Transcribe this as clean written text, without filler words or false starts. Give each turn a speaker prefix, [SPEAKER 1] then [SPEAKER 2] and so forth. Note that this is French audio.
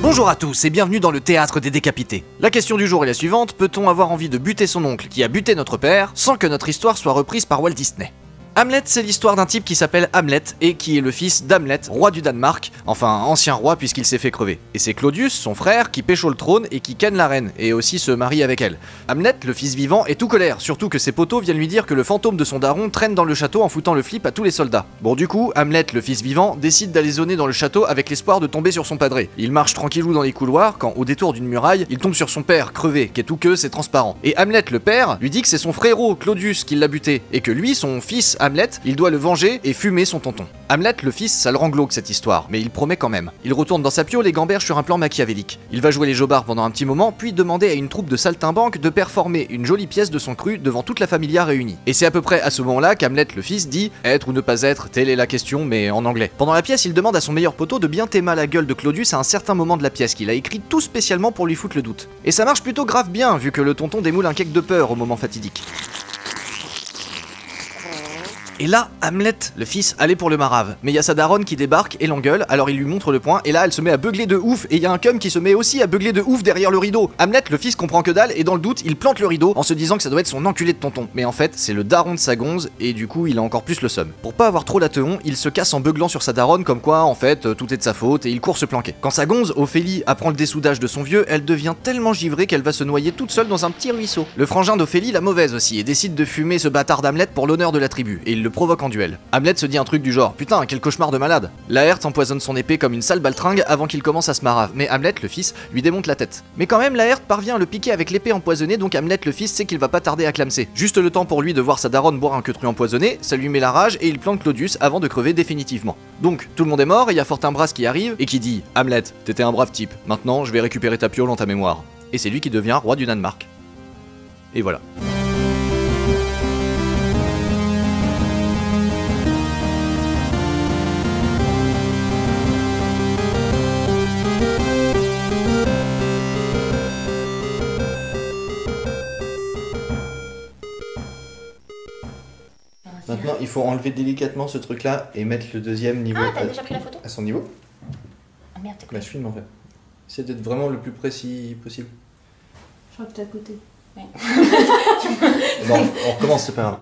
[SPEAKER 1] Bonjour à tous et bienvenue dans le théâtre des décapités. La question du jour est la suivante, peut-on avoir envie de buter son oncle qui a buté notre père sans que notre histoire soit reprise par Walt Disney? Hamlet, c'est l'histoire d'un type qui s'appelle Hamlet et qui est le fils d'Hamlet, roi du Danemark, enfin ancien roi puisqu'il s'est fait crever. Et c'est Claudius, son frère, qui pécho le trône et qui ken la reine, et aussi se marie avec elle. Hamlet, le fils vivant, est tout colère, surtout que ses poteaux viennent lui dire que le fantôme de son daron traîne dans le château en foutant le flip à tous les soldats. Bon du coup, Hamlet, le fils vivant, décide d'aller zoner dans le château avec l'espoir de tomber sur son padré. Il marche tranquillou dans les couloirs quand, au détour d'une muraille, il tombe sur son père, crevé, qui est tout queue, c'est transparent. Et Hamlet, le père, lui dit que c'est son frérot, Claudius, qui l'a buté, et que lui, son fils, Hamlet, il doit le venger et fumer son tonton. Hamlet, le fils, ça le rend glauque cette histoire, mais il promet quand même. Il retourne dans sa piole et gamberge sur un plan machiavélique. Il va jouer les jobards pendant un petit moment, puis demander à une troupe de saltimbanques de performer une jolie pièce de son cru devant toute la familia réunie. Et c'est à peu près à ce moment-là qu'Hamlet, le fils, dit « être ou ne pas être, telle est la question, mais en anglais ». Pendant la pièce, il demande à son meilleur poteau de bien téma la gueule de Claudius à un certain moment de la pièce qu'il a écrit tout spécialement pour lui foutre le doute. Et ça marche plutôt grave bien, vu que le tonton démoule un cake de peur au moment fatidique. Et là, Hamlet, le fils, allait pour le marave. Mais il y a sa daronne qui débarque et l'engueule, alors il lui montre le poing, et là elle se met à beugler de ouf, et il y a un cum qui se met aussi à beugler de ouf derrière le rideau. Hamlet, le fils, comprend que dalle, et dans le doute, il plante le rideau en se disant que ça doit être son enculé de tonton. Mais en fait, c'est le daron de sa gonze, et du coup, il a encore plus le seum. Pour pas avoir trop la teon, il se casse en beuglant sur sa daronne, comme quoi, en fait, tout est de sa faute, et il court se planquer. Quand sa gonze, Ophélie, apprend le dessoudage de son vieux, elle devient tellement givrée qu'elle va se noyer toute seule dans un petit ruisseau. Le frangin d'Ophélie, la mauvaise aussi, et décide de fumer ce bâtard d'Hamlet pour l'honneur de la tribu, et il le provoque en duel. Hamlet se dit un truc du genre « Putain, quel cauchemar de malade !» Laërte empoisonne son épée comme une sale baltringue avant qu'il commence à se marave, mais Hamlet, le fils, lui démonte la tête. Mais quand même, Laërte parvient à le piquer avec l'épée empoisonnée, donc Hamlet, le fils, sait qu'il va pas tarder à clamser. Juste le temps pour lui de voir sa daronne boire un queutru empoisonné, ça lui met la rage et il plante Claudius avant de crever définitivement. Donc, tout le monde est mort et il y a Fortinbras qui arrive et qui dit « Hamlet, t'étais un brave type, maintenant je vais récupérer ta piole en ta mémoire. » Et c'est lui qui devient roi du Danemark. Et voilà. Maintenant, il faut enlever délicatement ce truc-là et mettre le deuxième niveau
[SPEAKER 2] t'as déjà pris la photo
[SPEAKER 1] à son niveau.
[SPEAKER 2] Ah merde, t'es
[SPEAKER 1] Bah, je filme en fait. C'est d'être vraiment le plus précis possible.
[SPEAKER 2] Je crois que t'es à côté. Ouais.
[SPEAKER 1] Bon, on recommence, c'est pas grave.